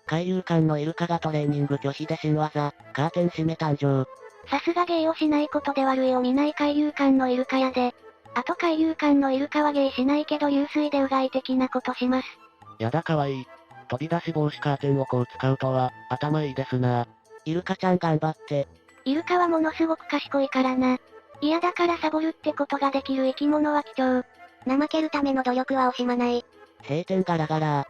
海遊館のイルカがトレーニング拒否で新技、カーテン閉め誕生。さすが芸をしないことで悪意を見ない海遊館のイルカやで。あと海遊館のイルカは芸しないけど流水でうがい的なことします。やだかわいい。飛び出し防止カーテンをこう使うとは、頭いいですな。イルカちゃん頑張って。イルカはものすごく賢いからな。嫌だからサボるってことができる生き物は貴重。怠けるための努力は惜しまない。閉店ガラガラ。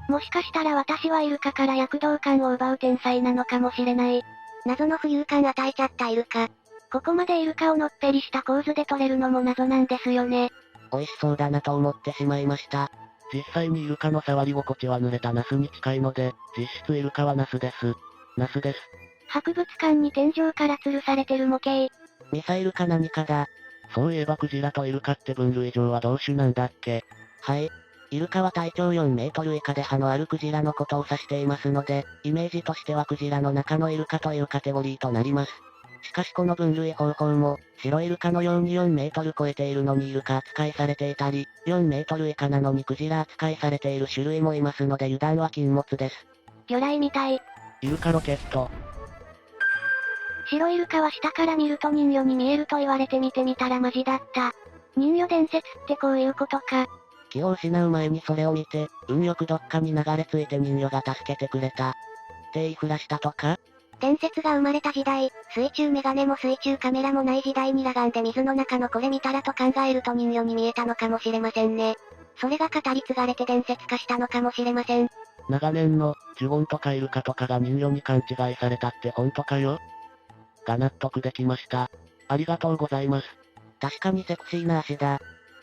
もしかしたら私はイルカから躍動感を奪う天才なのかもしれない。謎の浮遊感与えちゃったイルカ。ここまでイルカをのっぺりした構図で撮れるのも謎なんですよね。美味しそうだなと思ってしまいました。実際にイルカの触り心地は濡れたナスに近いので、実質イルカはナスです。ナスです。博物館に天井から吊るされてる模型。ミサイルか何かだ。そういえばクジラとイルカって分類上は同種なんだっけ？はい。イルカは体長4メートル以下で歯のあるクジラのことを指していますので、イメージとしてはクジラの中のイルカというカテゴリーとなります。しかしこの分類方法も、白イルカのように4メートル超えているのにイルカ扱いされていたり、4メートル以下なのにクジラ扱いされている種類もいますので油断は禁物です。魚雷みたい。イルカロケット。白イルカは下から見ると人魚に見えると言われて見てみたらマジだった。人魚伝説ってこういうことか。気を失う前にそれを見て、運よくどっかに流れ着いて人魚が助けてくれた。って言いふらしたとか？伝説が生まれた時代、水中メガネも水中カメラもない時代に裸眼で水の中のこれ見たらと考えると人魚に見えたのかもしれませんね。それが語り継がれて伝説化したのかもしれません。長年の、ジュゴンとかイルカとかが人魚に勘違いされたって本当かよ？が納得できました。ありがとうございます。確かにセクシーな足だ。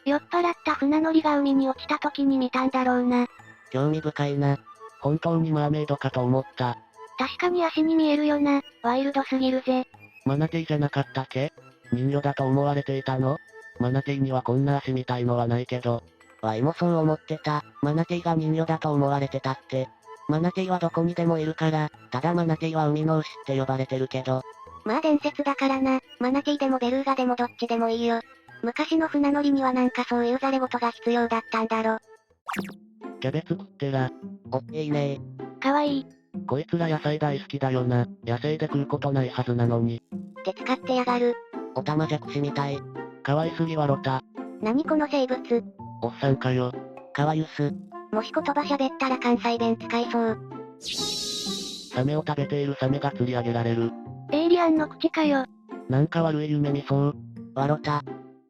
酔っ払った船乗りが海に落ちた時に見たんだろうな。興味深いな。本当にマーメイドかと思った。確かに足に見えるよな。ワイルドすぎるぜ。マナティーじゃなかったっけ？人魚だと思われていたの？マナティーにはこんな足みたいのはないけど。ワイもそう思ってた。マナティーが人魚だと思われてたって。マナティーはどこにでもいるから、ただマナティーは海の牛って呼ばれてるけど。まあ伝説だからな。マナティーでもベルーガでもどっちでもいいよ。昔の船乗りにはなんかそういうざれ言が必要だったんだろ。キャベツ食ってら。いいねかわいい。こいつら野菜大好きだよな。野生で食うことないはずなのに。って使ってやがる。オタマジャクシみたい。可愛すぎわろた。何この生物。おっさんかよ。かわゆす。もし言葉喋ったら関西弁使いそう。サメを食べているサメが釣り上げられる。エイリアンの口かよ。なんか悪い夢見そう。わろた。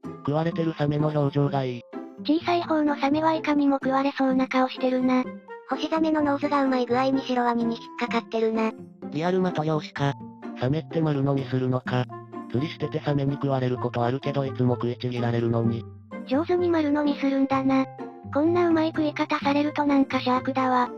食われてるサメの表情がいい。小さい方のサメはいかにも食われそうな顔してるな。ホシザメのノーズがうまい具合に白ワニに引っかかってるな。リアルマト用紙か。サメって丸飲みするのか。釣りしててサメに食われることあるけどいつも食いちぎられるのに。上手に丸飲みするんだな。こんなうまい食い方されるとなんかシャークだわ。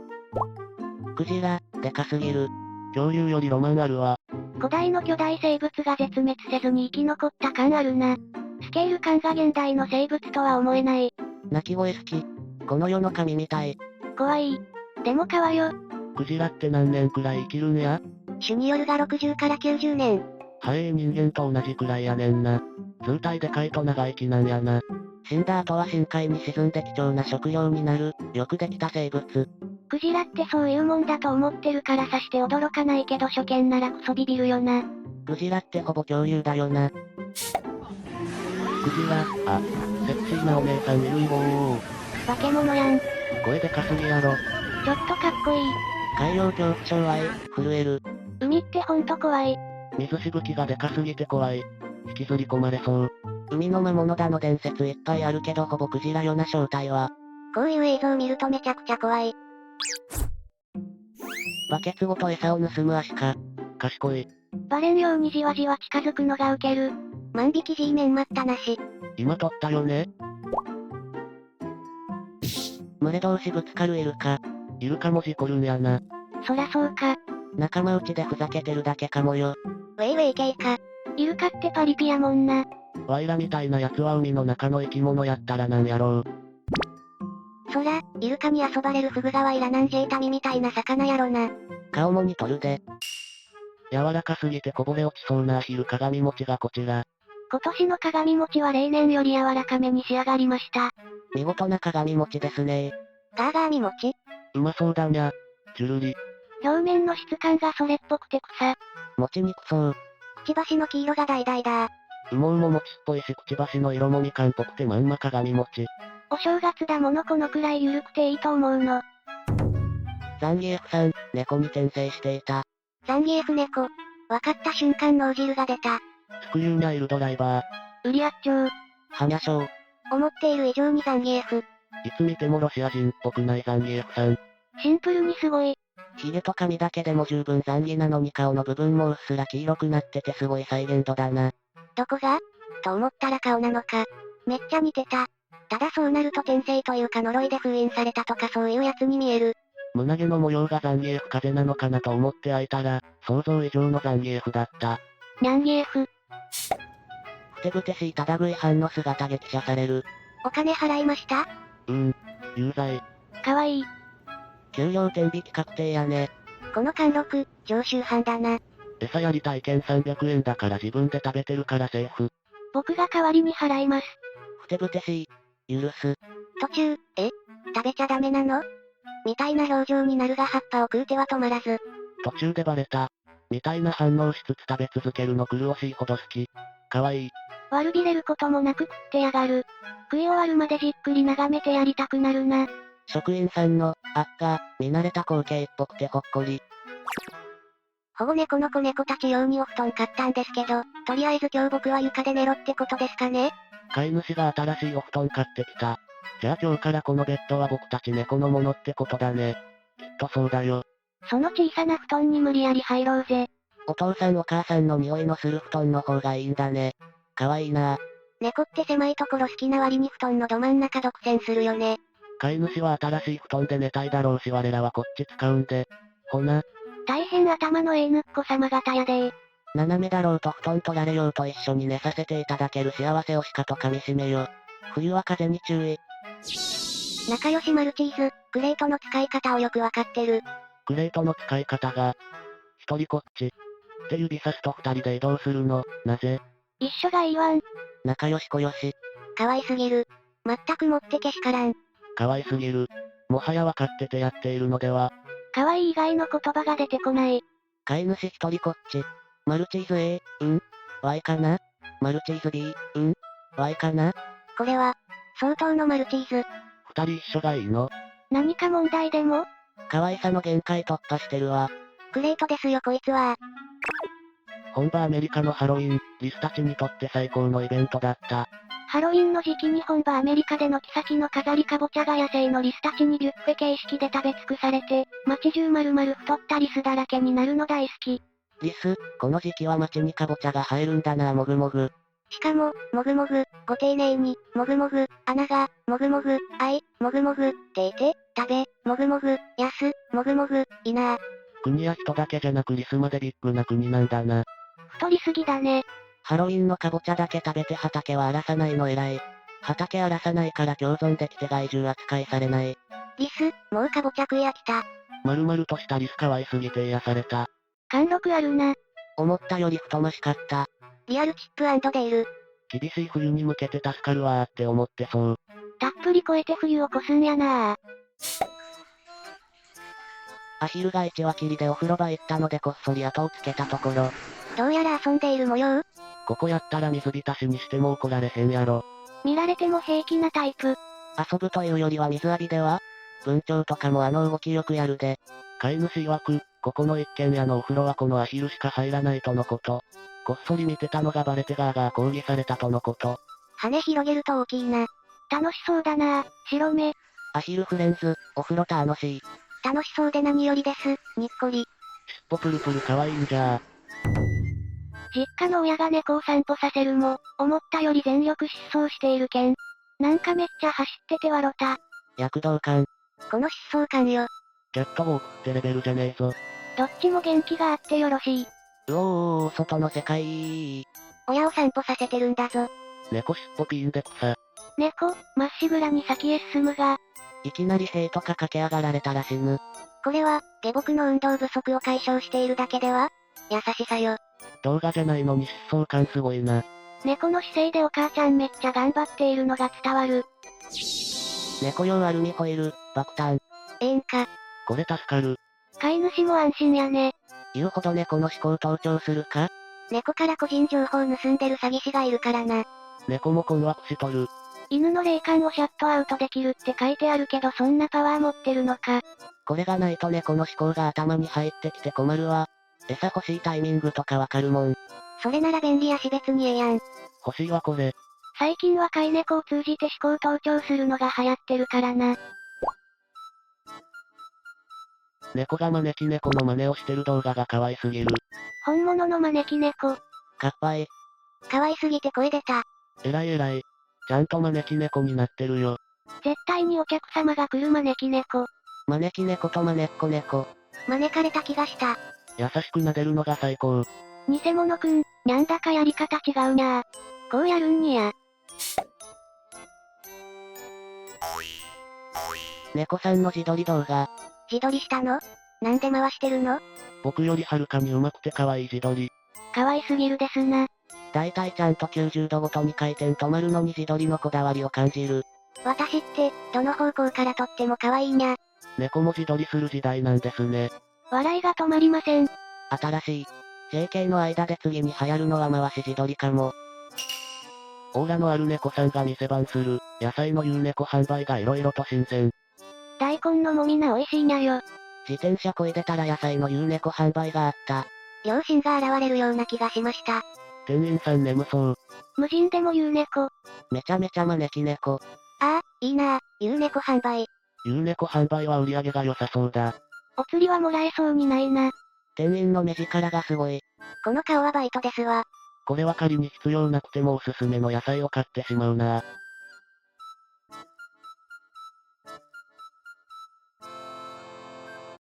クジラ、でかすぎる。恐竜よりロマンあるわ。古代の巨大生物が絶滅せずに生き残った感あるな。スケール感が現代の生物とは思えない。鳴き声好き。この世の神みたい。怖い。でも川よ。クジラって何年くらい生きるんや？種によるが60から90年。人間と同じくらいやねんな。図体でかいと長生きなんやな。死んだ後は深海に沈んで貴重な食料になる、よくできた生物。クジラってそういうもんだと思ってるからさして驚かないけど初見ならクソビビるよな。クジラってほぼ恐竜だよな。クジラ、セクシーなお姉さんいるいぼー。化け物やん。声でかすぎやろ。ちょっとかっこいい。海洋恐怖症愛、震える。海ってほんと怖い。水しぶきがでかすぎて怖い。引きずり込まれそう。海の魔物だの伝説いっぱいあるけどほぼクジラよな正体は。こういう映像見るとめちゃくちゃ怖い。バケツごと餌を盗むアシカ。賢い。バレんようにじわじわ近づくのがウケる。万引き G メン待ったなし。今撮ったよね。群れ同士ぶつかるイルカ。イルカも事故るんやな。そらそうか。仲間内でふざけてるだけかもよ。ウェイウェイ系か。イルカってパリピやもんな。ワイらみたいな奴は海の中の生き物やったらなんやろう。そら、イルカに遊ばれるフグガワイラナンジェイタミみたいな魚やろな。顔も似とるで。柔らかすぎてこぼれ落ちそうなアヒル鏡餅がこちら。今年の鏡餅は例年より柔らかめに仕上がりました。見事な鏡餅ですね。ガーガーみ餅？うまそうだにゃ。チュルリ。表面の質感がそれっぽくて草。持ちにくそう。くちばしの黄色が橙だ。羽毛も餅っぽいしくちばしの色もみかんっぽくてまんま鏡餅。お正月だものこのくらい緩くていいと思うの。ザンギエフさん、猫に転生していた。ザンギエフ猫。わかった瞬間脳汁が出た。スクリューニャイルドライバー。ウリアッチョウ。ハニャショー。思っている以上にザンギエフ。いつ見てもロシア人っぽくないザンギエフさん。シンプルにすごい。ヒゲと髪だけでも十分ザンギなのに顔の部分もうっすら黄色くなっててすごい再現度だな。どこがと思ったら顔なのか。めっちゃ似てた。ただそうなると転生というか呪いで封印されたとかそういうやつに見える。胸毛の模様がザンギエフ風なのかなと思って開いたら、想像以上のザンギエフだった。ニャンギエフ。ふてぶてしいただ食い犯の姿激写される。お金払いました？有罪。かわいい。給料天引き確定やね。この貫禄、常習犯だな。餌やり体験300円だから自分で食べてるからセーフ。僕が代わりに払います。ふてぶてしい。許す。途中、食べちゃダメなのみたいな表情になるが葉っぱを食う手は止まらず。途中でバレた。みたいな反応しつつ食べ続けるの苦しいほど好き。かわいい。悪びれることもなく食ってやがる。食い終わるまでじっくり眺めてやりたくなるな。職員さんの、見慣れた光景っぽくてほっこり。保護猫の子猫たち用にお布団買ったんですけど、とりあえず今日僕は床で寝ろってことですかね？飼い主が新しいお布団買ってきた。じゃあ今日からこのベッドは僕たち猫のものってことだね。きっとそうだよ。その小さな布団に無理やり入ろうぜ。お父さんお母さんの匂いのする布団の方がいいんだね。かわいいな。猫って狭いところ好きな割に布団のど真ん中独占するよね。飼い主は新しい布団で寝たいだろうし我らはこっち使うんで。ほな。大変頭のええぬっこ様方やでー。斜めだろうと布団取られようと一緒に寝させていただける幸せをしかと噛み締めよ。冬は風に注意。仲良しマルチーズ、クレートの使い方をよくわかってる。クレートの使い方が、一人こっち。って指さすと二人で移動するの、なぜ？一緒がいいわん。仲良しこよし。可愛すぎる。全くもってけしからん。可愛すぎる。もはや分かっててやっているのでは。可愛い以外の言葉が出てこない。飼い主一人こっち。マルチーズ A、Y かな？マルチーズ B、Y かな？これは、相当のマルチーズ。二人一緒がいいの？何か問題でも？可愛さの限界突破してるわ。クレートですよこいつは。本場アメリカのハロウィン、リスたちにとって最高のイベントだった。ハロウィンの時期に本場アメリカでの妃の飾りかぼちゃが野生のリスたちにビュッフェ形式で食べ尽くされて、街中丸々太ったリスだらけになるの大好き。リス、この時期は街にかぼちゃが生えるんだなもぐもぐ。しかも、もぐもぐ、ご丁寧に、もぐもぐ、穴が、もぐもぐ、もぐもぐ、っていて、食べ、もぐもぐ、やす、もぐもぐ、いな国や人だけじゃなくリスまでビッグな国なんだな。太りすぎだね。ハロウィンのかぼちゃだけ食べて畑は荒らさないの偉い。畑荒らさないから共存できて害獣扱いされない。リス、もうかぼちゃ食い飽きた。丸々としたリス可愛すぎて癒された。貫禄あるな。思ったより太ましかった。リアルチップ&デール。厳しい冬に向けて助かるわーって思ってそう。たっぷり超えて冬を越すんやなー。アヒルが1話きりでお風呂場行ったのでこっそり後をつけたところ。どうやら遊んでいる模様？ここやったら水浸しにしても怒られへんやろ。見られても平気なタイプ。遊ぶというよりは水浴びでは？文鳥とかもあの動きよくやるで。飼い主曰く、ここの一軒家のお風呂はこのアヒルしか入らないとのこと。こっそり見てたのがバレてガーガー抗議されたとのこと。羽広げると大きいな。楽しそうだな、白目。アヒルフレンズ、お風呂楽しい。楽しそうで何よりです、にっこり。尻尾プルプル可愛いんじゃ実家の親が猫を散歩させるも、思ったより全力疾走しているけん。なんかめっちゃ走ってて笑った。躍動感。この疾走感よ。キャットウォークってレベルじゃねえぞ。どっちも元気があってよろしい。うおー、外の世界。親を散歩させてるんだぞ。猫尻尾ピーンで草。猫、まっしぐらに先へ進むが。いきなり塀とか駆け上がられたら死ぬ。これは、下僕の運動不足を解消しているだけでは？優しさよ。動画じゃないのに疾走感すごいな。猫の姿勢でお母ちゃんめっちゃ頑張っているのが伝わる。猫用アルミホイル、爆誕。ええんか。これ助かる。飼い主も安心やね。言うほど猫の思考を盗聴するか？猫から個人情報盗んでる詐欺師がいるからな。猫も困惑しとる。犬の霊感をシャットアウトできるって書いてあるけどそんなパワー持ってるのか。これがないと猫の思考が頭に入ってきて困るわ。餌欲しいタイミングとかわかるもん。それなら便利やし別にええやん。欲しいわこれ。最近は飼い猫を通じて思考盗聴するのが流行ってるからな。猫が招き猫の真似をしてる動画が可愛すぎる。本物の招き猫。かっぱい。可愛すぎて声出た。えらいえらい。ちゃんと招き猫になってるよ。絶対にお客様が来る招き猫。招き猫と招っこ猫。招かれた気がした。優しく撫でるのが最高。偽物くん、にゃんだかやり方違うにゃー。こうやるんにゃ。猫さんの自撮り動画。自撮りしたの？なんで回してるの？僕よりはるかに上手くて可愛い自撮り。可愛すぎるですな。だいたいちゃんと90度ごとに回転止まるのに自撮りのこだわりを感じる。私って、どの方向から撮っても可愛いにゃ。猫も自撮りする時代なんですね。笑いが止まりません。新しい。JK の間で次に流行るのは回し自撮りかも。オーラのある猫さんが店番する、野菜の言う猫販売が色々と新鮮。大根のもみな美味しいにゃよ。自転車こいでたら野菜の言う猫販売があった。両親が現れるような気がしました。店員さん眠そう。無人でも言う猫。めちゃめちゃ招き猫。ああ、いいなあ、言う猫販売。言う猫販売は売り上げが良さそうだ。お釣りはもらえそうにないな。店員の目力がすごい。この顔はバイトですわ。これは仮に必要なくてもおすすめの野菜を買ってしまうな。